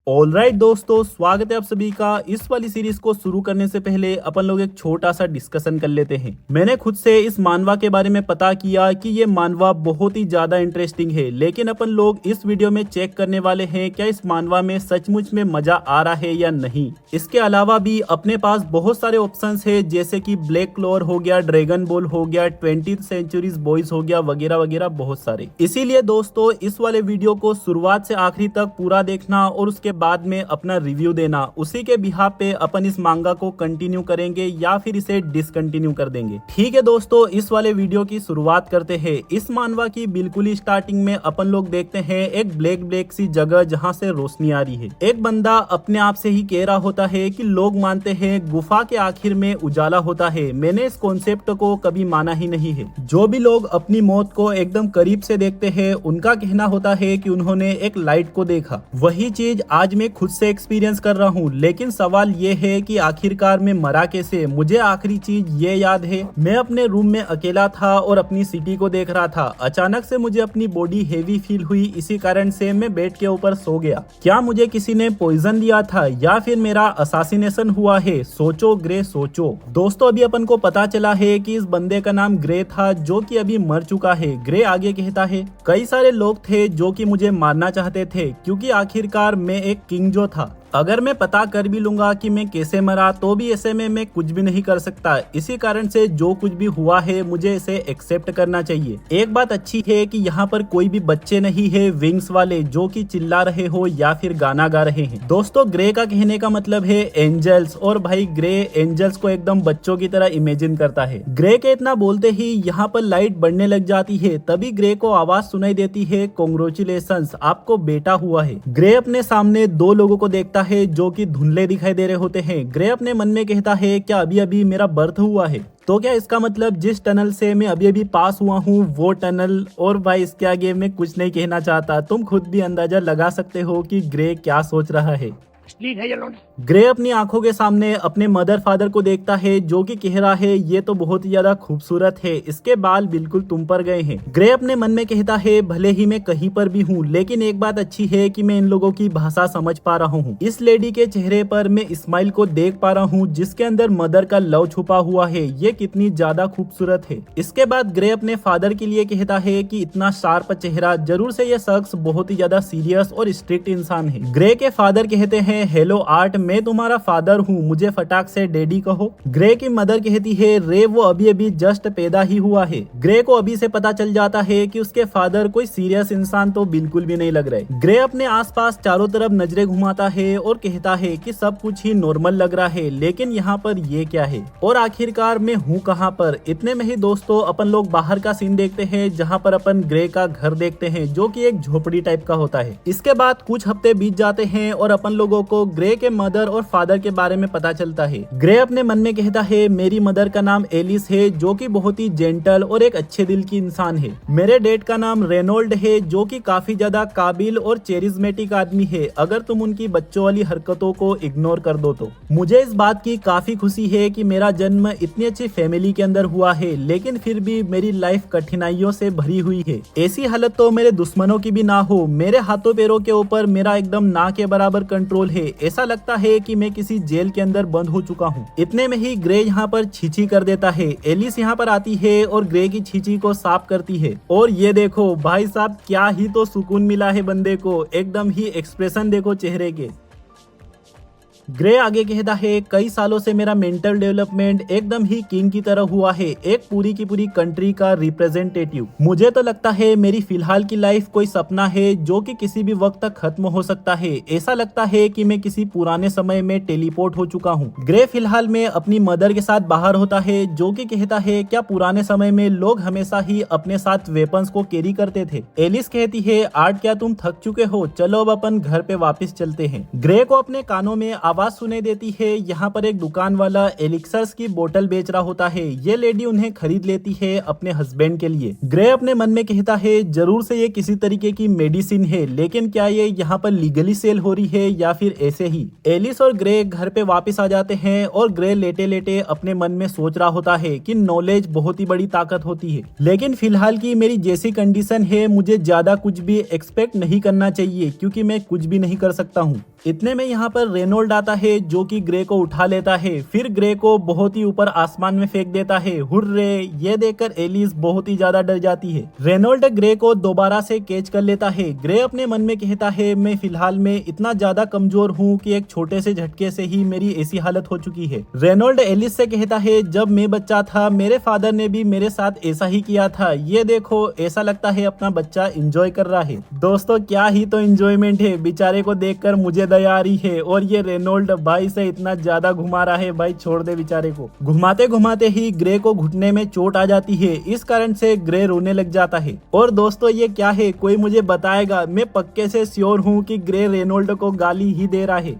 Alright दोस्तों, स्वागत है आप सभी का। इस वाली सीरीज को शुरू करने से पहले अपन लोग एक छोटा सा डिस्कशन कर लेते हैं। मैंने खुद से इस मानवा के बारे में पता किया कि ये मानवा बहुत ही ज्यादा इंटरेस्टिंग है, लेकिन अपन लोग इस वीडियो में चेक करने वाले हैं क्या इस मानवा में सचमुच में मजा आ रहा है या नहीं। इसके अलावा भी अपने पास बहुत सारे ऑप्शंस है, जैसे कि ब्लैक क्लोर हो गया, ड्रैगन बॉल हो गया, 20th सेंचुरीज बॉयज हो गया, वगैरह वगैरह बहुत सारे। इसीलिए दोस्तों इस वाले वीडियो को शुरुआत से आखिरी तक पूरा देखना और उसके बाद में अपना रिव्यू देना। उसी के बिहाफ पे अपन इस मांगा को कंटिन्यू करेंगे या फिर इसे डिसकंटिन्यू कर देंगे। ठीक है दोस्तों, इस वाले वीडियो की शुरुआत करते हैं। इस मानवा की बिल्कुल ही स्टार्टिंग में अपन लोग देखते हैं एक ब्लैक सी जगह जहां से रोशनी आ रही है। एक बंदा अपने आप से ही कह रहा होता है कि लोग मानते हैं गुफा के आखिर में उजाला होता है। मैंने इस कॉन्सेप्ट को कभी माना ही नहीं है। जो भी लोग अपनी मौत को एकदम करीब से देखते हैं उनका कहना होता है कि उन्होंने एक लाइट को देखा। वही चीज आज मैं खुद से एक्सपीरियंस कर रहा हूँ, लेकिन सवाल ये है कि आखिरकार मैं मरा कैसे। मुझे आखिरी चीज ये याद है, मैं अपने रूम में अकेला था और अपनी सिटी को देख रहा था। अचानक से मुझे अपनी बॉडी हेवी फील हुई, इसी कारण से मैं बेड के ऊपर सो गया। क्या मुझे किसी ने पॉइजन दिया था या फिर मेरा असासिनेशन हुआ है? सोचो ग्रे सोचो। दोस्तों अभी अपन को पता चला है कि इस बंदे का नाम ग्रे था, जो कि अभी मर चुका है। ग्रे आगे कहता है कई सारे लोग थे जो कि मुझे मारना चाहते थे, क्योंकि आखिरकार मैं एक किंग जो था। अगर मैं पता कर भी लूंगा कि मैं कैसे मरा तो भी ऐसे में मैं कुछ भी नहीं कर सकता। इसी कारण से जो कुछ भी हुआ है मुझे इसे एक्सेप्ट करना चाहिए। एक बात अच्छी है कि यहाँ पर कोई भी बच्चे नहीं है विंग्स वाले जो कि चिल्ला रहे हो या फिर गाना गा रहे हैं। दोस्तों ग्रे का कहने का मतलब है एंजल्स, और भाई ग्रे एंजल्स को एकदम बच्चों की तरह इमेजिन करता है। ग्रे के इतना बोलते ही यहाँ पर लाइट बढ़ने लग जाती है। तभी ग्रे को आवाज सुनाई देती है, कांग्रेचुलेशंस, आपको बेटा हुआ है। ग्रे अपने सामने दो लोगों को देखता है जो कि धुंधले दिखाई दे रहे होते हैं। ग्रे अपने मन में कहता है क्या अभी अभी मेरा बर्थ हुआ है? तो क्या इसका मतलब जिस टनल से मैं अभी अभी पास हुआ हूँ वो टनल? और भाई इसके आगे मैं कुछ नहीं कहना चाहता, तुम खुद भी अंदाजा लगा सकते हो कि ग्रे क्या सोच रहा है। ग्रे अपनी आंखों के सामने अपने मदर फादर को देखता है, जो कि कह रहा है ये तो बहुत ही ज्यादा खूबसूरत है, इसके बाल बिल्कुल तुम पर गए हैं। ग्रे अपने मन में कहता है भले ही मैं कहीं पर भी हूँ, लेकिन एक बात अच्छी है कि मैं इन लोगों की भाषा समझ पा रहा हूँ। इस लेडी के चेहरे पर मैं स्माइल को देख पा रहा हूँ, जिसके अंदर मदर का लव छुपा हुआ है। ये कितनी ज्यादा खूबसूरत है। इसके बाद ग्रे अपने फादर के लिए कहता है कि इतना शार्प चेहरा, जरूर से ये शख्स बहुत ही ज्यादा सीरियस और स्ट्रिक्ट इंसान है। ग्रे के फादर कहते हैं हेलो आर्ट, मैं तुम्हारा फादर हूँ, मुझे फटाक से डैडी कहो। ग्रे की मदर कहती है रे वो अभी अभी जस्ट पैदा ही हुआ है। ग्रे को अभी से पता चल जाता है कि उसके फादर कोई सीरियस इंसान तो बिल्कुल भी नहीं लग रहे। ग्रे अपने आसपास चारों तरफ नजरें घुमाता है और कहता है कि सब कुछ ही नॉर्मल लग रहा है, लेकिन यहाँ पर ये क्या है और आखिरकार मैं हूँ कहाँ पर? इतने में ही दोस्तों अपन लोग बाहर का सीन देखते हैं, जहाँ पर अपन ग्रे का घर देखते हैं, जो कि एक झोपड़ी टाइप का होता है। इसके बाद कुछ हफ्ते बीत जाते हैं और अपन लोगों को ग्रे के मदर और फादर के बारे में पता चलता है। ग्रे अपने मन में कहता है मेरी मदर का नाम एलिस है, जो कि बहुत ही जेंटल और एक अच्छे दिल की इंसान है। मेरे डैड का नाम रेनोल्ड है, जो कि काफी ज्यादा काबिल और चेरिज्मेटिक आदमी है, अगर तुम उनकी बच्चों वाली हरकतों को इग्नोर कर दो तो। मुझे इस बात की काफी खुशी है कि मेरा जन्म इतनी अच्छी फैमिली के अंदर हुआ है, लेकिन फिर भी मेरी लाइफ कठिनाइयों से भरी हुई है। ऐसी हालत तो मेरे दुश्मनों की भी ना हो। मेरे हाथों पैरों के ऊपर मेरा एकदम ना के बराबर कंट्रोल है। ऐसा लगता है कि मैं किसी जेल के अंदर बंद हो चुका हूँ। इतने में ही ग्रे यहाँ पर छींची कर देता है। एलिस यहाँ पर आती है और ग्रे की छींची को साफ करती है। और ये देखो भाई साहब, क्या ही तो सुकून मिला है बंदे को। एकदम ही एक्सप्रेशन देखो चेहरे के। ग्रे आगे कहता है कई सालों से मेरा मेंटल डेवलपमेंट एकदम ही किंग की तरह हुआ है, एक पूरी की पूरी कंट्री का रिप्रेजेंटेटिव। मुझे तो लगता है मेरी फिलहाल की लाइफ कोई सपना है जो कि किसी भी वक्त तक खत्म हो सकता है। ऐसा लगता है कि मैं किसी पुराने समय में टेलीपोर्ट हो चुका हूँ। ग्रे फिलहाल में अपनी मदर के साथ बाहर होता है, जो कि कहता है क्या पुराने समय में लोग हमेशा ही अपने साथ वेपन्स को कैरी करते थे? एलिस कहती है आर्ट क्या तुम थक चुके हो? चलो अब अपन घर पे वापस चलते हैं। ग्रे को अपने कानों में आवाज सुनाई देती है। यहाँ पर एक दुकान वाला एलिक्सर्स की बोतल बेच रहा होता है। ये लेडी उन्हें खरीद लेती है अपने हस्बैंड के लिए। ग्रे अपने मन में कहता है जरूर से ये किसी तरीके की मेडिसिन है, लेकिन क्या ये यहाँ पर लीगली सेल हो रही है या फिर ऐसे ही? एलिस और ग्रे घर पे वापस आ जाते हैं और ग्रे लेटे लेटे अपने मन में सोच रहा होता है कि नॉलेज बहुत ही बड़ी ताकत होती है, लेकिन फिलहाल की मेरी जैसी कंडीशन है मुझे ज्यादा कुछ भी एक्सपेक्ट नहीं करना चाहिए, क्योंकि मैं कुछ भी नहीं कर सकता हूँ। इतने में यहाँ पर रेनोल्ड आता है जो कि ग्रे को उठा लेता है, फिर ग्रे को बहुत ही ऊपर आसमान में फेंक देता है। हुर्रे! ये देखकर एलिस बहुत ही ज्यादा डर जाती है। रेनोल्ड ग्रे को दोबारा से कैच कर लेता है। ग्रे अपने मन में कहता है, मैं फिलहाल में इतना ज्यादा कमजोर हूँ कि एक छोटे से झटके से ही मेरी ऐसी हालत हो चुकी है। रेनोल्ड एलिस से कहता है, जब मैं बच्चा था मेरे फादर ने भी मेरे साथ ऐसा ही किया था। ये देखो, ऐसा लगता है अपना बच्चा एंजॉय कर रहा है। दोस्तों, क्या ही तो एंजॉयमेंट है, बेचारे को देखकर मुझे दया आ रही है। और ये रेनोल्ड भाई से इतना ज्यादा घुमा रहा है, भाई छोड़ दे बेचारे को। घुमाते घुमाते ही ग्रे को घुटने में चोट आ जाती है, इस कारण से ग्रे रोने लग जाता है। और दोस्तों, ये क्या है, कोई मुझे बताएगा? मैं पक्के से श्योर हूँ कि ग्रे रेनोल्ड को गाली ही दे रहा है।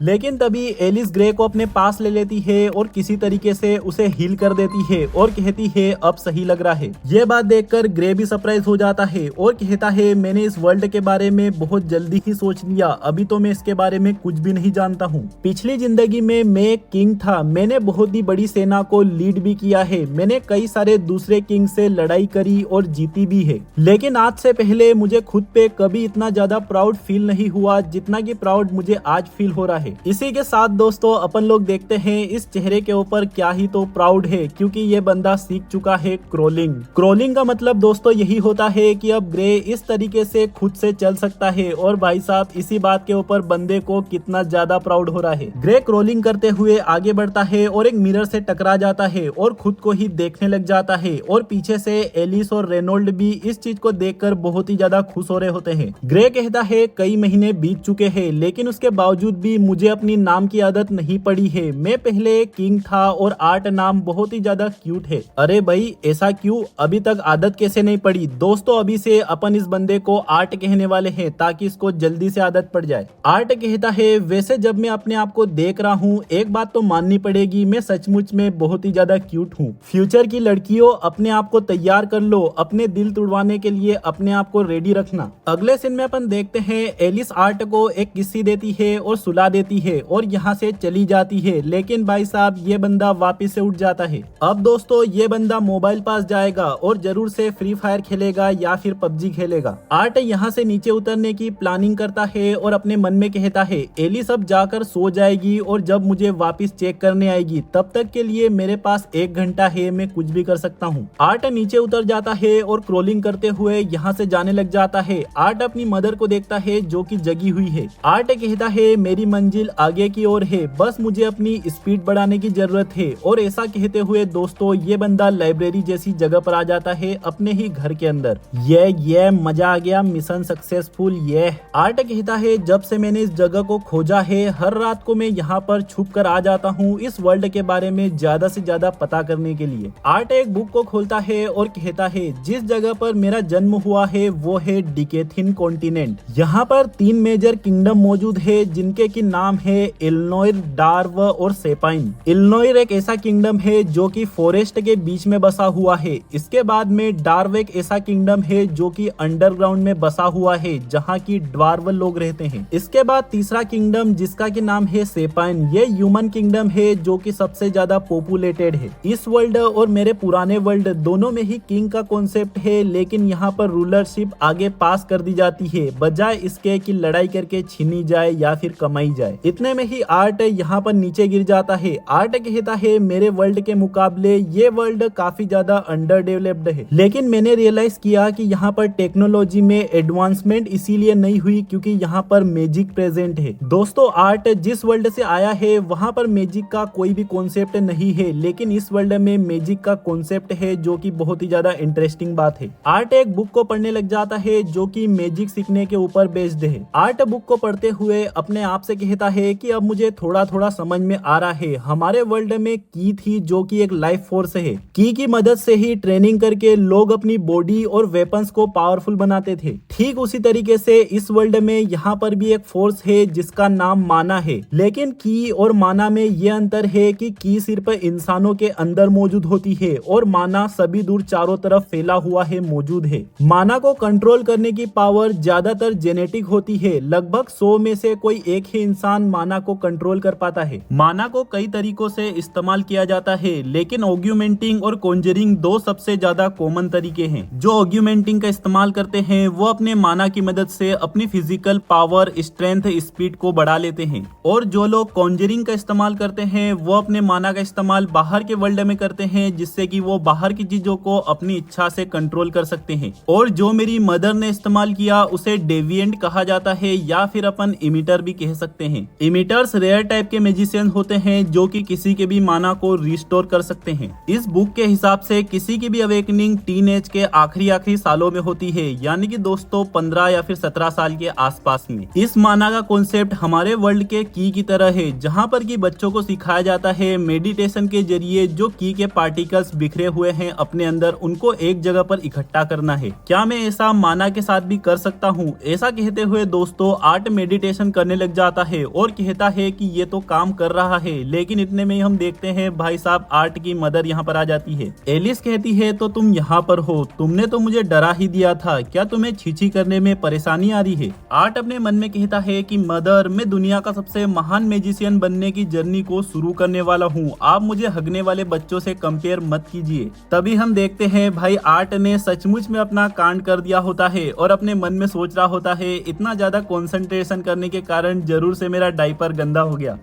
लेकिन तभी एलिस ग्रे को अपने पास ले लेती है और किसी तरीके से उसे हील कर देती है और कहती है, अब सही लग रहा है। ये बात देखकर ग्रे भी सरप्राइज हो जाता है और कहता है, मैंने इस वर्ल्ड के बारे में बहुत जल्दी ही सोच लिया, अभी तो मैं इसके बारे में कुछ भी नहीं जानता हूँ। पिछली जिंदगी में मैं एक किंग था, मैंने बहुत ही बड़ी सेना को लीड भी किया है, मैंने कई सारे दूसरे किंग से लड़ाई करी और जीती भी है। लेकिन आज से पहले मुझे खुद पे कभी इतना ज्यादा प्राउड फील नहीं हुआ जितना कि प्राउड मुझे आज फील हो रहा है। इसी के साथ दोस्तों, अपन लोग देखते हैं इस चेहरे के ऊपर क्या ही तो प्राउड है, क्योंकि ये बंदा सीख चुका है क्रोलिंग। क्रोलिंग का मतलब दोस्तों यही होता है कि अब ग्रे इस तरीके से खुद से चल सकता है। और भाई साहब, इसी बात के ऊपर बंदे को कितना ज्यादा प्राउड हो रहा है। ग्रे क्रोलिंग करते हुए आगे बढ़ता है और एक मिरर से टकरा जाता है और खुद को ही देखने लग जाता है। और पीछे से एलिस और रेनोल्ड भी इस चीज को देखकर बहुत ही ज्यादा खुश हो रहे होते हैं। ग्रे कहता है, कई महीने बीत चुके हैं, लेकिन उसके बावजूद भी मुझे अपनी नाम की आदत नहीं पड़ी है। मैं पहले किंग था और आर्ट नाम बहुत ही ज्यादा क्यूट है। अरे भाई, ऐसा क्यों? अभी तक आदत कैसे नहीं पड़ी? दोस्तों, अभी से अपन इस बंदे को आर्ट कहने वाले हैं ताकि इसको जल्दी से आदत पड़ जाए। आर्ट कहता है, वैसे जब मैं अपने आप को देख रहा हूँ, एक बात तो माननी पड़ेगी, मैं सचमुच में बहुत ही ज्यादा क्यूट हूँ। फ्यूचर की लड़कियों, अपने आप को तैयार कर लो, अपने दिल तुड़वाने के लिए अपने आप को रेडी रखना। अगले सीन में अपन देखते हैं एलिस आर्ट को एक किस्सी देती है और सुला देती है और यहाँ से चली जाती है। लेकिन भाई साहब, ये बंदा वापस से उठ जाता है। अब दोस्तों, ये बंदा मोबाइल पास जाएगा और जरूर से फ्री फायर खेलेगा या फिर पबजी खेलेगा। आर्ट यहाँ से नीचे उतरने की प्लानिंग करता है और अपने मन में कहता है, एलिस अब जाकर सो जाएगी और जब मुझे वापस चेक करने आएगी तब तक के लिए मेरे पास 1 घंटा है, मैं कुछ भी कर सकता हूँ। आर्ट नीचे उतर जाता है और क्रोलिंग करते हुए यहाँ से जाने लग जाता है। आर्ट अपनी मदर को देखता है जो कि जगी हुई है। आर्ट कहता है, मेरी मंजिल आगे की ओर है, बस मुझे अपनी स्पीड बढ़ाने की जरूरत है। और ऐसा कहते हुए दोस्तों, ये बंदा लाइब्रेरी जैसी जगह पर आ जाता है अपने ही घर के अंदर। ये मजा आ गया, मिशन सक्सेसफुल। ये आर्ट कहता है, जब से मैंने इस जगह को खोजा है, हर रात को मैं यहाँ पर छुप कर आ जाता हूँ इस वर्ल्ड के बारे में ज्यादा से ज्यादा पता करने के लिए। आर्ट एक बुक को खोलता है और कहता है, जिस जगह पर मेरा जन्म हुआ है वो है डिकेथिन कॉन्टिनेंट। यहाँ पर 3 मेजर किंगडम मौजूद है जिनके की नाम है इलिनॉय, डार्व और सेपाइन। इलिनॉय एक ऐसा किंगडम है जो कि फॉरेस्ट के बीच में बसा हुआ है। इसके बाद में डार्व एक ऐसा किंगडम है जो कि अंडरग्राउंड में बसा हुआ है जहाँ की ड्वार्व लोग रहते हैं। इसके बाद तीसरा किंगडम जिसका की नाम है सेपाइन, ये ह्यूमन किंगडम है जो कि सबसे ज्यादा पॉपुलेटेड है। इस वर्ल्ड और मेरे पुराने वर्ल्ड दोनों में ही किंग का कॉन्सेप्ट है, लेकिन यहाँ पर रूलरशिप आगे पास कर दी जाती है बजाय इसके कि लड़ाई करके छीनी जाए या फिर कमाई जाए। इतने में ही आर्ट यहाँ पर नीचे गिर जाता है। आर्ट कहता है, मेरे वर्ल्ड के मुकाबले ये वर्ल्ड काफी ज्यादा अंडर डेवलप्ड है, लेकिन मैंने रियलाइज किया कि यहाँ पर टेक्नोलॉजी में एडवांसमेंट इसीलिए नहीं हुई क्योंकि यहाँ पर मैजिक प्रेजेंट है। दोस्तों, आर्ट जिस वर्ल्ड से आया है वहाँ पर मैजिक का कोई भी कॉन्सेप्ट नहीं है, लेकिन इस वर्ल्ड में मैजिक का कॉन्सेप्ट है जो कि बहुत ही ज्यादा इंटरेस्टिंग बात है। आर्ट एक बुक को पढ़ने लग जाता है जो कि मैजिक सीखने के ऊपर बेस्ड है। आर्ट बुक को पढ़ते हुए अपने आप से कहता है कि अब मुझे थोड़ा थोड़ा समझ में आ रहा है, हमारे वर्ल्ड में की थी जो कि एक लाइफ फोर्स है। की मदद से ही ट्रेनिंग करके लोग अपनी बॉडी और वेपन्स को पावरफुल बनाते थे। ठीक उसी तरीके से इस वर्ल्ड में यहाँ पर भी एक फोर्स है जिसका नाम माना है, लेकिन की और माना में ये अंतर है कि की सिर्फ इंसानों के अंदर मौजूद होती है और माना सभी दूर चारों तरफ फैला हुआ है मौजूद है। माना को कंट्रोल करने की पावर ज्यादातर जेनेटिक होती है, लगभग 100 में से कोई एक ही इंसान इंसान माना को कंट्रोल कर पाता है। माना को कई तरीकों से इस्तेमाल किया जाता है, लेकिन ऑग्यूमेंटिंग और कॉन्जरिंग दो सबसे ज्यादा कॉमन तरीके हैं। जो ऑग्यूमेंटिंग का इस्तेमाल करते हैं वो अपने माना की मदद से अपनी फिजिकल पावर, स्ट्रेंथ, स्पीड को बढ़ा लेते हैं, और जो लोग कॉन्जरिंग का इस्तेमाल करते हैं वो अपने माना का इस्तेमाल बाहर के वर्ल्ड में करते हैं, जिससे कि वो बाहर की चीजों को अपनी इच्छा से कंट्रोल कर सकते हैं। और जो मेरी मदर ने इस्तेमाल किया उसे डेविएंट कहा जाता है, या फिर अपन इमिटर भी कह सकते हैं। इमिटर्स रेयर टाइप के मैजिशियन होते हैं जो कि किसी के भी माना को रिस्टोर कर सकते हैं। इस बुक के हिसाब से किसी की भी अवेकनिंग टीन एज के आखिरी सालों में होती है, यानी कि दोस्तों 15 या फिर 17 साल के आसपास में। इस माना का कॉन्सेप्ट हमारे वर्ल्ड के की तरह है, जहाँ पर कि बच्चों को सिखाया जाता है मेडिटेशन के जरिए जो की के पार्टिकल्स बिखरे हुए हैं अपने अंदर, उनको एक जगह पर इकट्ठा करना है। क्या मैं ऐसा माना के साथ भी कर सकता हूँ? ऐसा कहते हुए दोस्तों आर्ट मेडिटेशन करने लग जाता है और कहता है कि ये तो काम कर रहा है, लेकिन इतने में ही हम देखते हैं भाई साहब आर्ट की मदर यहाँ पर आ जाती है। एलिस कहती है तो तुम यहाँ पर हो, तुमने तो मुझे डरा ही दिया था, क्या तुम्हें छीछी करने में परेशानी आ रही है? आर्ट अपने मन में कहता है कि मदर, मैं दुनिया का सबसे महान मैजिशियन बनने की जर्नी को शुरू करने वाला हूँ, आप मुझे हगने वाले बच्चों से कंपेयर मत कीजिए। तभी हम देखते हैं भाई आर्ट ने सचमुच में अपना कांड कर दिया होता है और अपने मन में सोच रहा होता है इतना ज्यादा कंसंट्रेशन करने के कारण जरूर से मेरा डायपर गंदा हो गया।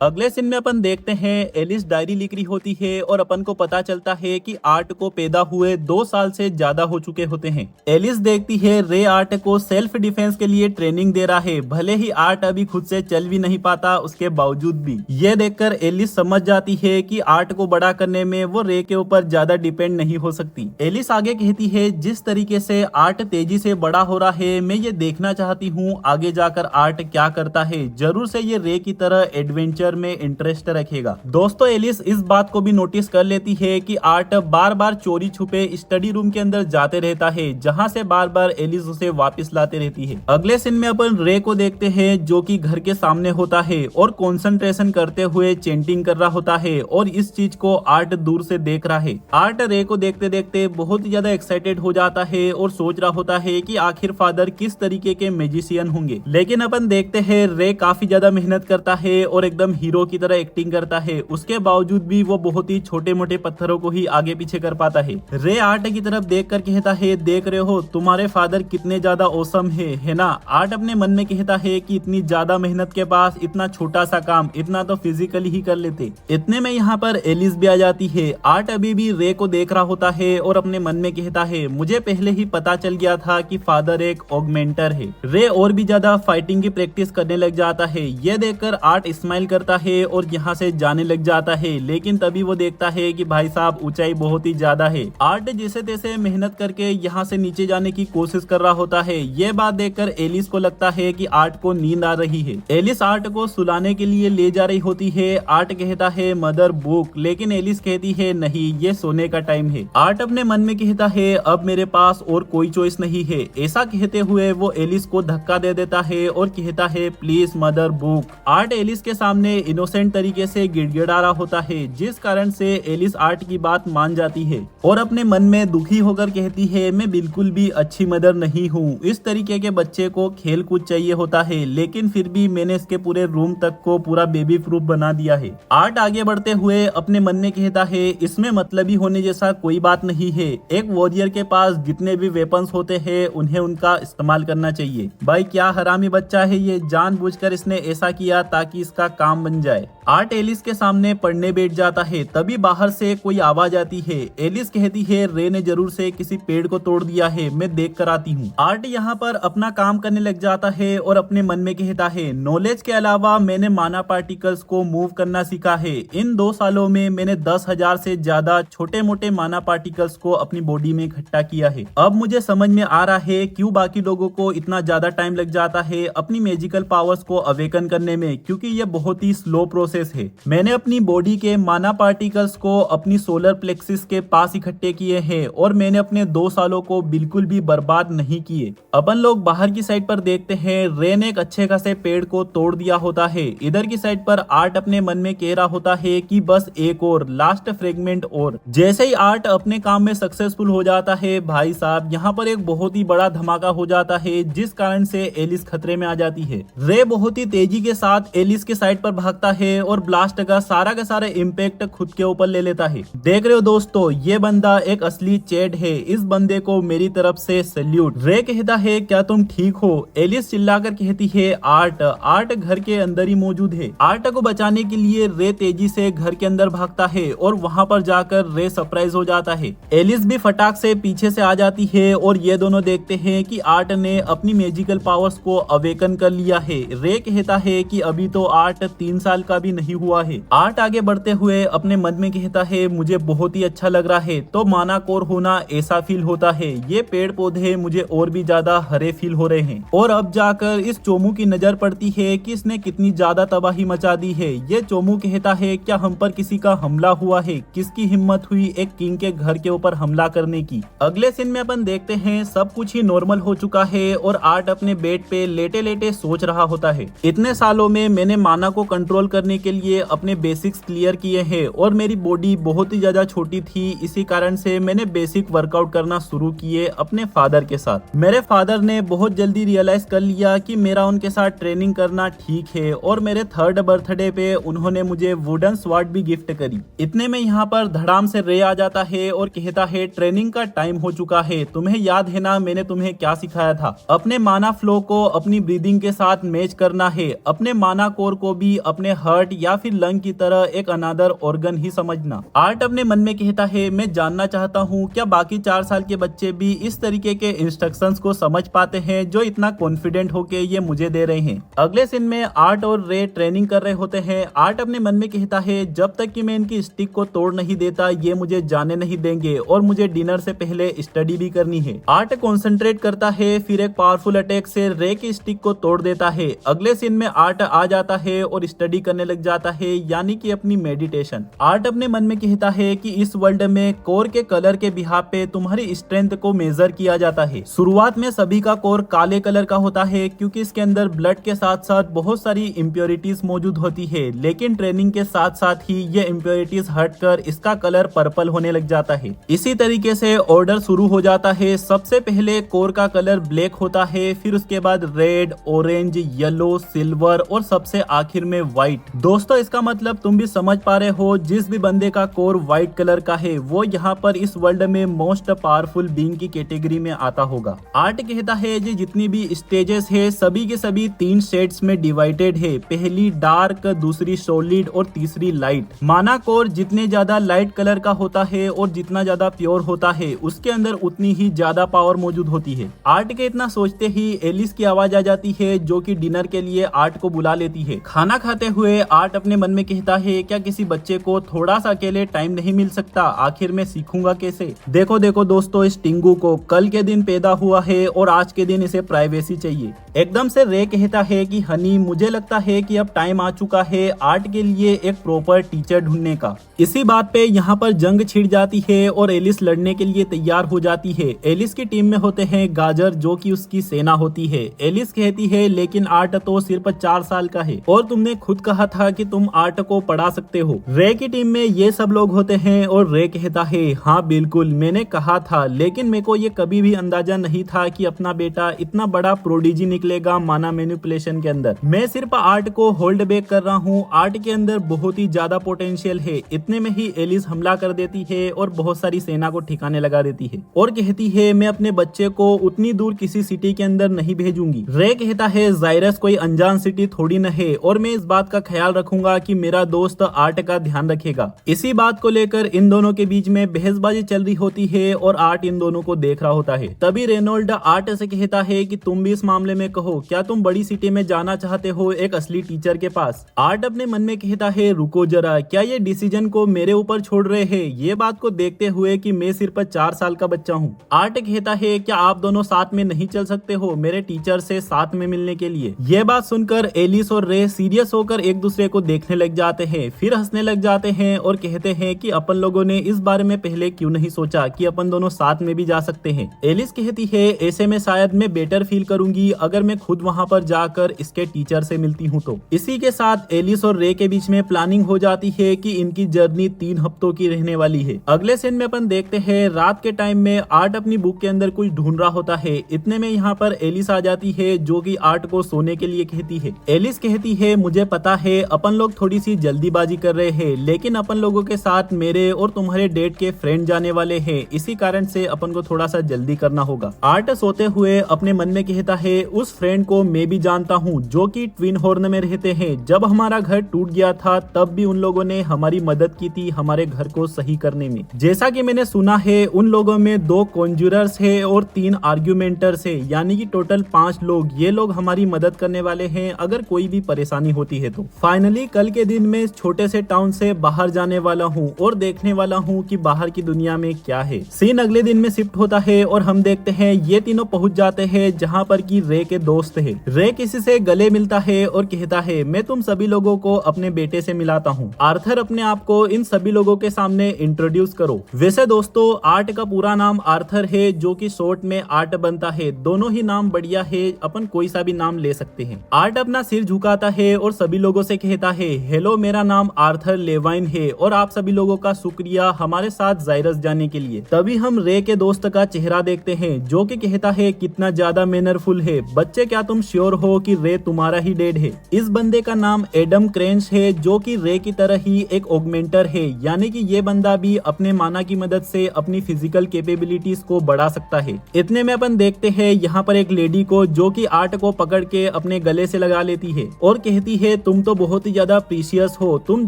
अगले सीन में अपन देखते हैं एलिस डायरी लिख रही होती है और अपन को पता चलता है कि आर्ट को पैदा हुए 2 साल से ज्यादा हो चुके होते हैं। एलिस देखती है रे आर्ट को सेल्फ डिफेंस के लिए ट्रेनिंग दे रहा है, भले ही आर्ट अभी खुद से चल भी नहीं पाता उसके बावजूद भी। ये देखकर एलिस समझ जाती है कि आर्ट को बड़ा करने में वो रे के ऊपर ज्यादा डिपेंड नहीं हो सकती। एलिस आगे कहती है जिस तरीके से आर्ट तेजी से बड़ा हो रहा है, मैं ये देखना चाहती हूँ आगे जाकर आर्ट क्या करता है, जरूर से ये रे की तरह एडवेंचर में इंटरेस्ट रखेगा। दोस्तों एलिस इस बात को भी नोटिस कर लेती है कि आर्ट बार बार चोरी छुपे स्टडी रूम के अंदर जाते रहता है, जहां से बार बार एलिस उसे वापस लाते रहती है। अगले सीन में अपन रे को देखते हैं जो कि घर के सामने होता है और कंसंट्रेशन करते हुए चेंटिंग कर रहा होता है, और इस चीज को आर्ट दूर से देख रहा है। आर्ट रे को देखते देखते बहुत ही ज्यादा एक्साइटेड हो जाता है और सोच रहा होता है कि आखिर फादर किस तरीके के मैजिशियन होंगे। लेकिन अपन देखते हैं रे काफी ज्यादा मेहनत करता है और एकदम हीरो की तरह एक्टिंग करता है, उसके बावजूद भी वो बहुत ही छोटे मोटे पत्थरों को ही आगे पीछे कर पाता है। रे आर्ट की तरफ देखकर कहता है देख रहे हो तुम्हारे फादर कितने ज्यादा औसम है ना? आर्ट अपने मन में कहता है कि इतनी ज्यादा मेहनत के पास इतना छोटा सा काम इतना तो फिजिकली ही कर लेते। इतने में यहाँ पर एलिस भी आ जाती है। आर्ट अभी भी रे को देख रहा होता है और अपने मन में कहता है मुझे पहले ही पता चल गया था कि फादर एक ऑगमेंटर है। रे और भी ज्यादा फाइटिंग की प्रैक्टिस करने लग जाता है। यह देखकर आर्ट स्माइल करता है और यहाँ से जाने लग जाता है, लेकिन तभी वो देखता है कि भाई साहब ऊंचाई बहुत ही ज्यादा है। आर्ट जैसे तैसे मेहनत करके यहाँ से नीचे जाने की कोशिश कर रहा होता है। ये बात देखकर एलिस को लगता है कि आर्ट को नींद आ रही है। एलिस आर्ट को सुलाने के लिए ले जा रही होती है। आर्ट कहता है मदर बुक, लेकिन एलिस कहती है नहीं ये सोने का टाइम है। आर्ट अपने मन में कहता है अब मेरे पास और कोई चॉइस नहीं है। ऐसा कहते हुए वो एलिस को धक्का दे देता है और कहता है please mother book. Art Alice के सामने इनोसेंट तरीके से गिड़गिड़ा रहा होता है, जिस कारण से एलिस आर्ट की बात मान जाती है और अपने मन में दुखी होकर कहती है मैं बिल्कुल भी अच्छी मदर नहीं हूँ। इस तरीके के बच्चे को खेल कूद चाहिए होता है, लेकिन फिर भी मैंने इसके पूरे रूम तक को पूरा बेबी प्रूफ बना दिया है। आर्ट आगे बढ़ते हुए अपने मन में कहता है इसमें मतलबी होने जैसा कोई बात नहीं है। एक वॉरियर के पास जितने भी वेपन्स होते हैं उन्हें उनका इस्तेमाल करना चाहिए। भाई क्या हरामी बच्चा है ये, जानबूझकर इसने ऐसा किया ताकि इसका काम बन जाए। आर्ट एलिस के सामने पढ़ने बैठ जाता है, तभी बाहर से कोई आवाज आती है। एलिस कहती है रे ने जरूर से किसी पेड़ को तोड़ दिया है, मैं देख कर आती हूँ। आर्ट यहाँ पर अपना काम करने लग जाता है और अपने मन में कहता है नॉलेज के अलावा मैंने माना पार्टिकल्स को मूव करना सीखा है। इन 2 सालों में मैंने 10,000 से ज्यादा छोटे मोटे माना पार्टिकल्स को अपनी बॉडी में इकट्ठा किया है। अब मुझे समझ में आ रहा है क्यों बाकी लोगों को इतना ज्यादा टाइम लग जाता है अपनी मैजिकल पावर्स को अवेकन करने में, क्योंकि ये बहुत ही स्लो प्रोसेस है। मैंने अपनी बॉडी के माना पार्टिकल्स को अपनी सोलर प्लेक्सिस के पास इकट्ठे किए हैं और मैंने अपने 2 सालों को बिल्कुल भी बर्बाद नहीं किए। अपन लोग बाहर की साइड पर देखते हैं रे ने एक अच्छे खासे पेड़ को तोड़ दिया होता है। इधर की साइड पर आर्ट अपने मन में कह रहा होता है कि बस एक और लास्ट फ्रेगमेंट और। जैसे ही आर्ट अपने काम में सक्सेसफुल हो जाता है भाई साहब, यहाँ पर एक बहुत ही बड़ा धमाका हो जाता है जिस कारण से एलिस खतरे में आ जाती है। रे बहुत ही तेजी के साथ एलिस के साइड पर भागता है और ब्लास्ट का सारा इम्पैक्ट खुद के ऊपर ले लेता है। देख रहे हो दोस्तों, ये बंदा एक असली चैड है। इस बंदे को मेरी तरफ से सैल्यूट। रे कहता है क्या तुम ठीक हो? एलिस चिल्लाकर कहती है आर्ट घर के अंदर ही मौजूद है। आर्ट को बचाने के लिए रे तेजी से घर के अंदर भागता है और वहां पर जाकर रे सरप्राइज हो जाता है। एलिस भी फटाक से पीछे से आ जाती है और ये दोनों देखते हैं कि आर्ट ने अपनी मैजिकल पावर्स को अवेकन कर लिया है। रे कहता है कि अभी तो आर्ट 3 साल का भी नहीं हुआ है। आर्ट आगे बढ़ते हुए अपने मन में कहता है मुझे बहुत ही अच्छा लग रहा है, तो माना कोर होना ऐसा फील होता है। ये पेड़ पौधे मुझे और भी ज्यादा हरे फील हो रहे हैं। और अब जाकर इस चोमू की नजर पड़ती है कि इसने कितनी ज्यादा तबाही मचा दी है। ये चोमू कहता है क्या हम पर किसी का हमला हुआ है? किसकी हिम्मत हुई एक किंग के घर के ऊपर हमला करने की? अगले सीन में अपन देखते हैं सब कुछ ही नॉर्मल हो चुका है और आर्ट अपने बेड पे लेटे लेटे सोच रहा होता है। इतने सालों में मैंने माना को कंट्रोल करने के लिए अपने बेसिक्स क्लियर किए हैं और मेरी बॉडी बहुत ही ज्यादा छोटी थी। इसी कारण से मैंने बेसिक वर्कआउट करना शुरू किए अपने फादर के साथ। मेरे फादर ने बहुत जल्दी रियलाइज कर लिया कि मेरा उनके साथ ट्रेनिंग करना ठीक है और मेरे 3rd बर्थडे पे उन्होंने मुझे वुडन स्वॉर्ड भी गिफ्ट करी। इतने में यहाँ पर धड़ाम से रे आ जाता है और कहता है ट्रेनिंग का टाइम हो चुका है। तुम्हें याद है ना मैंने तुम्हें क्या सिखाया था? अपने माना फ्लो को अपनी ब्रीदिंग के साथ मैच करना है। अपने माना कोर को भी अपने हार्ट या फिर लंग की तरह एक अनादर ऑर्गन ही समझना। आर्ट अपने मन में कहता है मैं जानना चाहता हूँ क्या बाकी 4 साल के बच्चे भी इस तरीके के इंस्ट्रक्शंस को समझ पाते हैं जो इतना कॉन्फिडेंट होके ये मुझे दे रहे हैं। अगले सीन में आर्ट और रे ट्रेनिंग कर रहे होते हैं। आर्ट अपने मन में कहता है जब तक कि मैं इनकी स्टिक को तोड़ नहीं देता ये मुझे जाने नहीं देंगे और मुझे डिनर से पहले स्टडी भी करनी है। आर्ट कॉन्सेंट्रेट करता है, फिर एक पावरफुल अटैक से रे की स्टिक को तोड़ देता है। अगले सीन में आर्ट आ जाता है और स्टडी करने लग जाता है, यानी कि अपनी मेडिटेशन। आर्ट अपने मन में कहता है कि इस वर्ल्ड में कोर के कलर के बिहाफ पे तुम्हारी स्ट्रेंथ को मेजर किया जाता है। शुरुआत में सभी का कोर काले कलर का होता है क्योंकि इसके अंदर ब्लड के साथ साथ बहुत सारी इम्प्योरिटीज मौजूद होती है, लेकिन ट्रेनिंग के साथ साथ ही ये इम्प्योरिटीज हटकर इसका कलर पर्पल होने लग जाता है। इसी तरीके से ऑर्डर शुरू हो जाता है। सबसे पहले कोर का कलर ब्लैक होता है, फिर उसके बाद रेड, ऑरेंज, येलो, सिल्वर और सबसे आखिर में व्हाइट। दोस्तों इसका मतलब तुम भी समझ पा रहे हो, जिस भी बंदे का कोर व्हाइट कलर का है वो यहाँ पर इस वर्ल्ड में मोस्ट पावरफुल बीइंग की कैटेगरी में आता होगा। आर्ट कहता है कि जितनी भी स्टेजेस है सभी के सभी 3 शेड्स में डिवाइडेड है। पहली डार्क, दूसरी सॉलिड और तीसरी लाइट। माना कोर जितने ज्यादा लाइट कलर का होता है और जितना ज्यादा प्योर होता है उसके अंदर उतनी ही ज्यादा पावर मौजूद होती है। आर्ट के इतना सोचते ही एलिस की आवाज आ जाती है जो कि डिनर के लिए आर्ट को बुला लेती है। खाना खाते हुए आर्ट अपने मन में कहता है क्या किसी बच्चे को थोड़ा सा अकेले टाइम नहीं मिल सकता? आखिर में सीखूंगा कैसे? देखो दोस्तों, इस टिंगू को कल के दिन पैदा हुआ है और आज के दिन इसे प्राइवेसी चाहिए। एकदम से रे कहता है कि हनी मुझे लगता है कि अब टाइम आ चुका है आर्ट के लिए एक प्रॉपर टीचर ढूंढने का। इसी बात पे यहाँ पर जंग छिड़ जाती है और एलिस लड़ने के लिए तैयार हो जाती है। एलिस की टीम में होते हैं गाजर जो कि उसकी सेना होती है। एलिस कहती है लेकिन आर्ट तो सिर्फ 4 साल का है और तुमने खुद कहा था कि तुम आर्ट को पढ़ा सकते हो। रे की टीम में ये सब लोग होते हैं और रे कहता है हाँ बिल्कुल मैंने कहा था, लेकिन मेरे को ये कभी भी अंदाजा नहीं था कि अपना बेटा इतना बड़ा प्रोडिजी निकलेगा माना मैनिपुलेशन के अंदर। मैं सिर्फ आर्ट को होल्ड बैक कर रहा हूँ। आर्ट के अंदर बहुत ही ज्यादा पोटेंशियल है। इतने में ही एलिस हमला कर देती है और बहुत सारी सेना को ठिकाने लगा देती है और कहती है मैं अपने बच्चे को उतनी दूर किसी सिटी के अंदर नहीं भेजूंगी। रे कहता है जायरस कोई अनजान सिटी थोड़ी न है और मैं इस बात का ख्याल रखूंगा कि मेरा दोस्त आर्ट का ध्यान रखेगा। इसी बात को लेकर इन दोनों के बीच में बहसबाजी चल रही होती है और आर्ट इन दोनों को देख रहा होता है। तभी रेनोल्ड आर्ट से कहता है कि तुम भी इस मामले में कहो, क्या तुम बड़ी सिटी में जाना चाहते हो एक असली टीचर के पास? आर्ट अपने मन में कहता है रुको जरा, क्या ये डिसीजन को मेरे ऊपर छोड़ रहे हैं? ये बात को देखते हुए कि मैं सिर्फ 4 साल का बच्चा हूँ। आर्ट कहता है क्या आप दोनों साथ में नहीं चल सकते हो मेरे टीचर से साथ में मिलने के लिए? ये बात सुनकर एलिस और रे सीरियस हो होकर एक दूसरे को देखने लग जाते हैं, फिर हंसने लग जाते हैं और कहते हैं कि अपन लोगों ने इस बारे में पहले क्यों नहीं सोचा कि अपन दोनों साथ में भी जा सकते हैं। एलिस कहती है ऐसे में शायद मैं बेटर फील करूंगी अगर मैं खुद वहां पर जाकर इसके टीचर से मिलती हूँ तो। इसी के साथ एलिस और रे के बीच में प्लानिंग हो जाती है कि इनकी जर्नी 3 हफ्तों की रहने वाली है। अगले सीन में अपन देखते हैं रात के टाइम में आर्ट अपनी बुक के अंदर कुछ ढूंढ रहा होता है। इतने में यहाँ पर एलिस आ जाती है जो कि आर्ट को सोने के लिए कहती है। एलिस कहती है मुझे पता है अपन लोग थोड़ी सी जल्दीबाजी कर रहे हैं, लेकिन अपन लोगों के साथ मेरे और तुम्हारे डेट के फ्रेंड जाने वाले हैं, इसी कारण से अपन को थोड़ा सा जल्दी करना होगा। आर्ट सोते हुए अपने मन में कहता है उस फ्रेंड को मैं भी जानता हूँ जो कि ट्विन हॉर्न में रहते हैं। जब हमारा घर टूट गया था तब भी उन लोगों ने हमारी मदद की थी हमारे घर को सही करने में। जैसा कि मैंने सुना है उन लोगों में 2 कॉन्जुरर्स है और 3 आर्ग्यूमेंटर्स है, यानी कि टोटल 5 लोग। ये लोग हमारी मदद करने वाले हैं अगर कोई भी परेशानी होती है तो। फाइनली कल के दिन में इस छोटे से टाउन से बाहर जाने वाला हूँ और देखने वाला हूँ कि बाहर की दुनिया में क्या है। सीन अगले दिन में शिफ्ट होता है और हम देखते हैं ये तीनों पहुंच जाते हैं जहाँ पर कि रे के दोस्त है। रे किसी से गले मिलता है और कहता है मैं तुम सभी लोगों को अपने बेटे से मिलाता हूँ। आर्थर अपने आप को इन सभी लोगों के सामने इंट्रोड्यूस करो। वैसे दोस्तों आर्ट का पूरा नाम आर्थर है जो कि शॉर्ट में आर्ट बनता है। दोनों ही नाम बढ़िया है, अपन कोई सा भी नाम ले सकते हैं। आर्ट अपना सिर झुकाता है और सभी लोगों से कहता है हेलो मेरा नाम आर्थर लेवाइन है और आप सभी लोगों का शुक्रिया हमारे साथ जायरस जाने के लिए। तभी हम रे के दोस्त का चेहरा देखते हैं जो कि कहता है कितना ज्यादा मैनरफुल है। बच्चे क्या तुम श्योर हो कि रे तुम्हारा ही डेड है? इस बंदे का नाम एडम क्रेंच है जो कि रे की तरह ही एक ऑगमेंटर है, यानी कि ये बंदा भी अपने माना की मदद से अपनी फिजिकल कैपेबिलिटीज को बढ़ा सकता है। इतने में अपन देखते हैं यहाँ पर एक लेडी को जो कि आर्ट को पकड़ के अपने गले से लगा लेती है और कहती है तुम तो बहुत ही ज्यादा प्रीशियस हो, तुम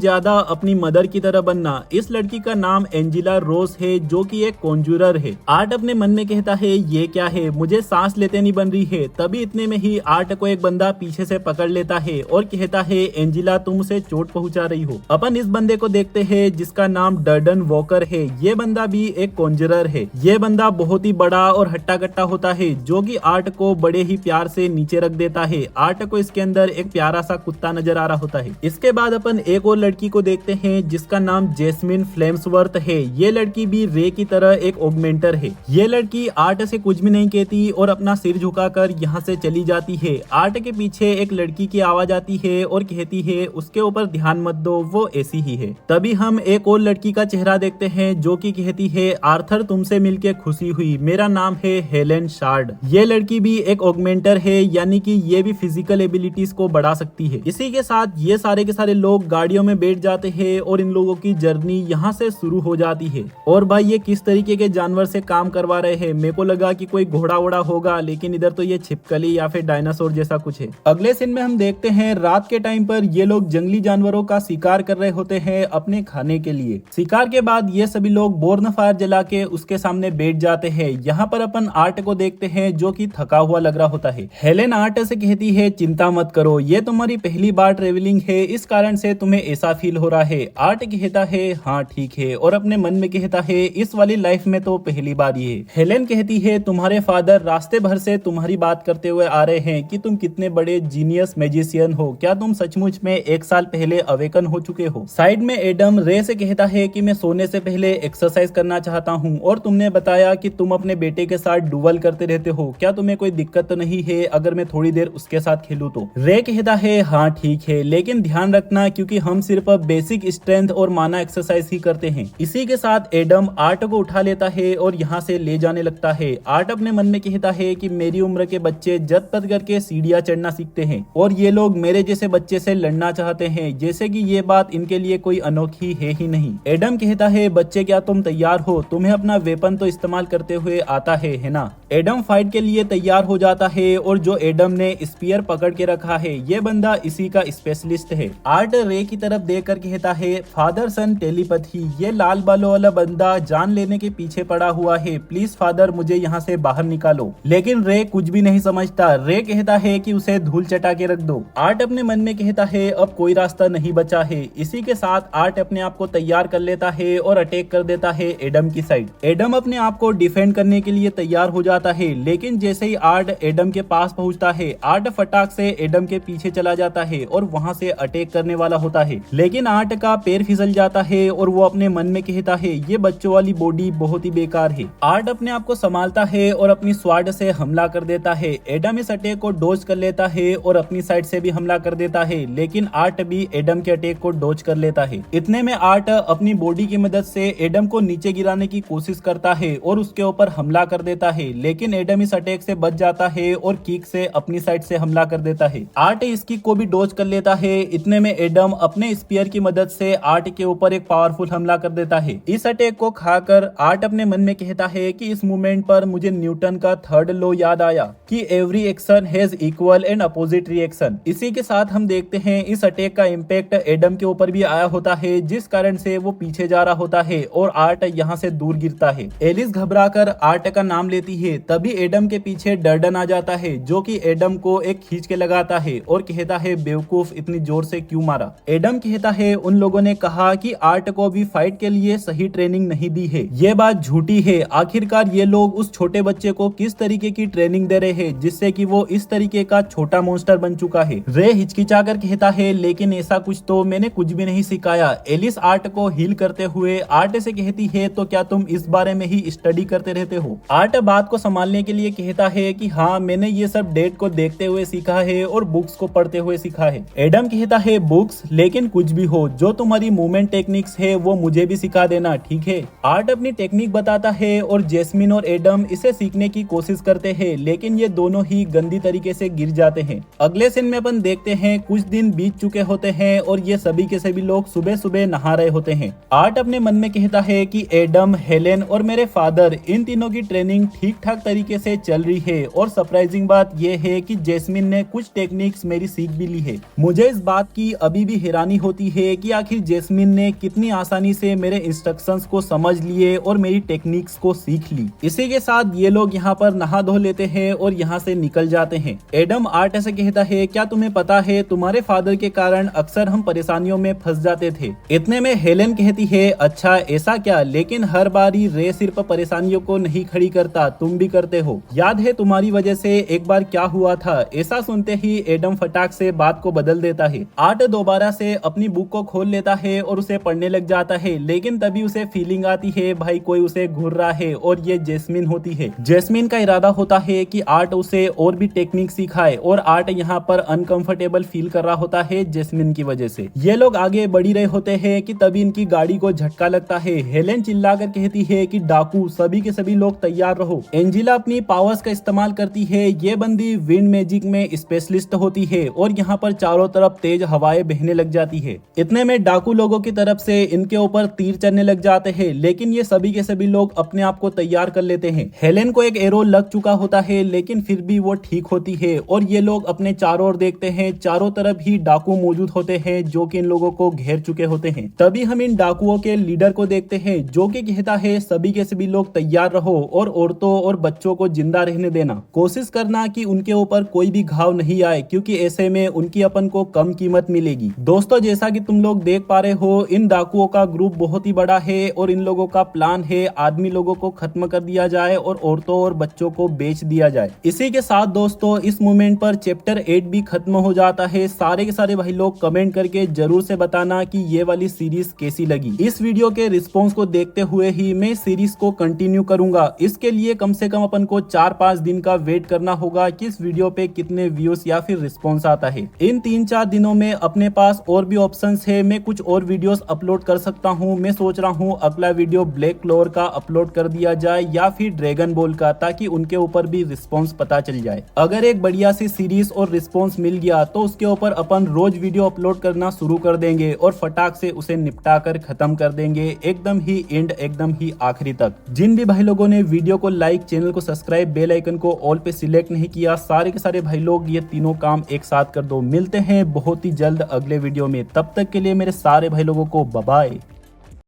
ज्यादा अपनी मदर की तरह बनना। इस लड़की का नाम एंजिला रोज है जो कि एक कॉन्जूरर है। आर्ट अपने मन में कहता है ये क्या है, मुझे सांस लेते नहीं बन रही है। तभी इतने में ही आर्ट को एक बंदा पीछे से पकड़ लेता है और कहता है एंजिला तुम उसे चोट पहुंचा रही हो। अपन इस बंदे को देखते हैं जिसका नाम डर्डन वॉकर है। ये बंदा भी एक कॉन्जरर है। ये बंदा बहुत ही बड़ा और हट्टा कट्टा होता है जो कि आर्ट को बड़े ही प्यार से नीचे रख देता है। आर्ट को इसके अंदर एक प्यारा सा कुत्ता नजर आ रहा होता है। इसके बाद अपन एक और लड़की को देखते हैं जिसका नाम जेस्मिन फ्लेम्सवर्थ है। ये लड़की भी रे की तरह एक ऑगमेंटर है। ये लड़की आर्ट से कुछ भी नहीं कहती और अपना सिर झुकाकर यहाँ से चली जाती है। आर्ट के पीछे एक लड़की की आवाज आती है और कहती है उसके ऊपर ध्यान मत दो, वो ऐसी ही है। तभी हम एक और लड़की का चेहरा देखते हैं जो कि कहती है आर्थर तुमसे मिलके खुशी हुई, मेरा नाम है हेलेन शार्ड। ये लड़की भी एक ऑगमेंटर है, यानी कि ये भी फिजिकल एबिलिटीज को बढ़ा सकती है। इसी के साथ ये सारे के सारे लोग गाड़ियों में बैठ जाते हैं और इन लोगों की जर्नी यहाँ से शुरू हो जाती है। और भाई ये किस तरीके के जानवर से काम करवा रहे हैं, मेरे को लगा कि कोई घोड़ा वोड़ा होगा, लेकिन इधर तो ये छिपकली या फिर डायनासोर जैसा कुछ है। अगले सीन में हम देखते हैं रात के टाइम पर ये लोग जंगली जानवरों का शिकार कर रहे होते हैं अपने खाने के लिए। शिकार के बाद ये सभी लोग बोर्न फायर जला के उसके सामने बैठ जाते हैं। यहाँ पर अपन आर्ट को देखते हैं जो कि थका हुआ लग रहा होता है। हेलेन आर्ट से कहती है चिंता मत करो, ये तुम्हारी पहली बार ट्रेवलिंग है, इस कारण से तुम्हें ऐसा फील हो रहा है। आर्ट कहता है हाँ ठीक है और अपने मन में कहता है इस वाली लाइफ में तो पहली बार ही है। हेलेन कहती है तुम्हारे फादर रास्ते भर से तुम्हारी बात करते हुए आ रहे हैं कि तुम कितने बड़े जीनियस मैजिशियन हो, क्या तुम सचमुच में 1 साल पहले अवेकन हो चुके हो? साइड में एडम रे से कहता है कि मैं सोने से पहले एक्सरसाइज करना चाहता हूँ और तुमने बताया कि तुम अपने बेटे के साथ डुअल करते रहते हो, क्या तुम्हें कोई दिक्कत तो नहीं है अगर मैं थोड़ी देर उसके साथ खेलूं तो? रे कहता है हाँ ठीक है, लेकिन ध्यान रखना क्योंकि हम सिर्फ बेसिक स्ट्रेंथ और माना एक्सरसाइज ही करते हैं। इसी के साथ एडम आर्ट को उठा लेता है और यहाँ से ले जाने लगता है। आर्ट अपने मन में कहता है कि मेरी उम्र के बच्चे जद करके सीढ़ियां चढ़ना सीखते हैं और ये लोग मेरे जैसे बच्चे से लड़ना चाहते हैं, जैसे कि ये बात इनके लिए कोई अनोखी है ही नहीं। एडम कहता है बच्चे क्या तुम तैयार हो, तुम्हें अपना वेपन तो इस्तेमाल करते हुए आता है ना? एडम फाइट के लिए तैयार हो जाता है और जो एडम ने स्पीयर पकड़ के रखा है ये बंदा इसी का स्पेशलिस्ट है। आर्ट रे की तरफ देखकर कहता है फादर सन टेलीपैथी, ये लाल बालों वाला बंदा जान लेने के पीछे पड़ा हुआ है, प्लीज फादर मुझे यहाँ से बाहर निकालो। लेकिन रे कुछ भी नहीं समझता। रे कहता है कि उसे धूल चटा के रख दो। आर्ट अपने मन में कहता है अब कोई रास्ता नहीं बचा है। इसी के साथ आर्ट अपने आप को तैयार कर लेता है और अटैक कर देता है एडम की साइड। एडम अपने आप को डिफेंड करने के लिए तैयार हो जाता है, लेकिन जैसे ही आर्ट एडम के पास पहुंचता है आर्ट फटाक से एडम के पीछे चला जाता है है और वहाँ से अटैक करने वाला होता है, लेकिन आर्ट का पैर फिसल जाता है और वो अपने मन में कहता है ये बच्चों वाली बॉडी बहुत ही बेकार है। आर्ट अपने आप को संभालता है और अपनी स्वाड से हमला कर देता है। एडम इस अटैक को डॉज कर लेता है और अपनी साइड से भी हमला कर देता है, लेकिन आर्ट भी एडम के अटैक को डॉज कर लेता है। इतने में आर्ट अपनी बॉडी की मदद से एडम को नीचे गिराने की कोशिश करता है और उसके ऊपर हमला कर देता है, लेकिन एडम इस अटैक से बच जाता है और किक से अपनी साइड से हमला कर देता है। आर्ट इस किक को भी डॉज कर लेता है। इतने में एडम अपने स्पीयर की मदद से आर्ट के ऊपर एक पावरफुल हमला कर देता है। इस अटैक को खाकर आर्ट अपने मन में कहता है कि इस मूवमेंट पर मुझे न्यूटन का थर्ड लॉ याद आया कि every action has equal and opposite reaction. इसी के साथ हम देखते हैं इस अटैक का इम्पैक्ट एडम के ऊपर भी आया होता है, जिस कारण से वो पीछे जा रहा होता है और आर्ट यहाँ से दूर गिरता है। एलिस घबराकर आर्ट का नाम लेती है, तभी एडम के पीछे डर्डन आ जाता है जो कि एडम को एक खींच के लगाता है और कहता है बेवकूफ, इतनी जोर से क्यों मारा। एडम कहता है उन लोगों ने कहा कि आर्ट को भी फाइट के लिए सही ट्रेनिंग नहीं दी है, ये बात झूठी है। आखिरकार ये लोग उस छोटे बच्चे को किस तरीके की ट्रेनिंग दे रहे हैं जिससे कि वो इस तरीके का छोटा मॉन्स्टर बन चुका है। रे हिचकिचाकर कहता है लेकिन ऐसा कुछ तो मैंने कुछ भी नहीं सिखाया। एलिस आर्ट को हील करते हुए आर्ट से कहती है तो क्या तुम इस बारे में ही स्टडी करते रहते हो। आर्ट बात को संभालने के लिए कहता है कि हाँ, मैंने ये सब डेट को देखते हुए सीखा है और बुक्स को पढ़ते हुए सीखा है। एडम कहता है बुक्स, लेकिन कुछ भी हो, जो तुम्हारी मूवमेंट टेक्निक्स है वो मुझे भी सिखा देना, ठीक है। आर्ट अपनी टेक्निक बताता है और जैस्मिन और एडम इसे सीखने की कोशिश करते हैं, लेकिन ये दोनों ही गंदी तरीके से गिर जाते हैं। अगले सीन में अपन देखते हैं कुछ दिन बीत चुके होते हैं और ये सभी के सभी लोग सुबह सुबह नहा रहे होते हैं। आर्ट अपने मन में कहता है कि एडम, हेलेन और मेरे फादर, इन तीनों की ट्रेनिंग ठीक ठाक तरीके से चल रही है और सरप्राइजिंग बात यह है कि जैस्मिन ने कुछ टेक्निक्स मेरी सीख भी ली है। मुझे इस बात की अभी भी हैरानी होती है कि आखिर जैस्मिन ने कितनी आसानी से मेरे इंस्ट्रक्शंस को समझ लिए और मेरी टेक्निक्स को सीख ली। इसी के साथ ये लोग यहाँ पर नहा धो लेते हैं और यहाँ से निकल जाते हैं। एडम आर्ट से कहता है क्या तुम्हें पता है तुम्हारे फादर के कारण अक्सर हम परेशानियों में फंस जाते थे। इतने में हेलेन कहती है अच्छा ऐसा क्या, लेकिन हर बारी रे सिर्फ परेशानियों को नहीं खड़ी करता, तुम भी करते हो। याद है तुम्हारी वजह से एक बार क्या हुआ था। ऐसा सुनते ही एडम फटाक से बात को बदल देता है। आर्ट दोबारा से अपनी बुक को खोल लेता है और उसे पढ़ने लग जाता है, लेकिन तभी उसे फीलिंग आती है भाई कोई उसे घूर रहा है और ये जैस्मिन होती है। जैस्मिन का इरादा होता है कि आर्ट उसे और भी टेक्निक सिखाए और आर्ट यहाँ पर अनकंफर्टेबल फील कर रहा होता है जैस्मिन की वजह से। ये लोग आगे बढ़ रहे होते हैं कि तभी इनकी गाड़ी को झटका लगता है। हेलेन चिल्लाकर कहती है कि डाकू, सभी के सभी लोग तैयार रहो। एंजिला अपनी पावर्स का इस्तेमाल करती है। ये बंदी विंड मैजिक में स्पेशलिस्ट होती है और यहाँ पर चारों तरफ तेज हवाएं बहने लग जाती है। इतने में डाकू लोगों की तरफ से इनके ऊपर तीर चलने लग जाते हैं, लेकिन ये सभी के सभी लोग अपने आप को तैयार कर लेते हैं। हेलेन को एक एरो लग चुका होता है, लेकिन फिर भी वो ठीक होती है और ये लोग अपने चारों ओर देखते हैं। चारों तरफ ही डाकू मौजूद होते हैं जो कि इन लोगों को घेर चुके होते हैं। तभी हम इन डाकुओं के लीडर को देखते हैं जो कि कहता है सभी के सभी लोग तैयार रहो और औरतों और बच्चों को जिंदा रहने देना। कोशिश करना कि उनके ऊपर कोई भी घाव नहीं आए, क्योंकि ऐसे में उनकी अपन को कम कीमत मिलेगी। दोस्तों, जैसा कि तुम लोग देख पा रहे हो, इन डाकुओं का ग्रुप बहुत ही बड़ा है और इन लोगों का प्लान है आदमी लोगों को खत्म कर दिया जाए और औरतों और बच्चों को बेच दिया जाए। इसी के साथ दोस्तों इस मोमेंट पर चैप्टर 8 भी खत्म हो जाता है। सारे के सारे भाई लोग कमेंट करके जरूर से बताना कि ये वाली सीरीज कैसी लगी। इस वीडियो के रिस्पॉन्स को देखते हुए ही मैं सीरीज को कंटिन्यू करूंगा। इसके लिए कम से कम अपन को 4-5 दिन का वेट करना होगा कि इस वीडियो पे कितने व्यूज या फिर रिस्पॉन्स आता है। इन 3-4 दिनों में अपने पास और भी ऑप्शंस है, मैं कुछ और वीडियोस अपलोड कर सकता हूँ। मैं सोच रहा हूँ अगला वीडियो ब्लैक क्लोर का अपलोड कर दिया जाए या फिर ड्रैगन बॉल का, ताकि उनके ऊपर भी रिस्पॉन्स पता चल जाए। अगर एक बढ़िया सी सीरीज और रिस्पॉन्स मिल गया तो उसके ऊपर अपन रोज वीडियो अपलोड करना शुरू कर देंगे और फटाक से उसे निपटा कर खत्म कर देंगे, एकदम ही एंड, एकदम ही आखिरी तक। जिन भी भाई लोगों ने वीडियो को लाइक, चैनल को सब्सक्राइब, बेल आइकन को ऑल पे सिलेक्ट नहीं किया, सारे के सारे भाई लोग ये तीनों काम एक साथ कर दो। मिलते हैं बहुत ही जल्द अगले वीडियो में, तब तक के लिए मेरे सारे भाई लोगों को बाय बाय।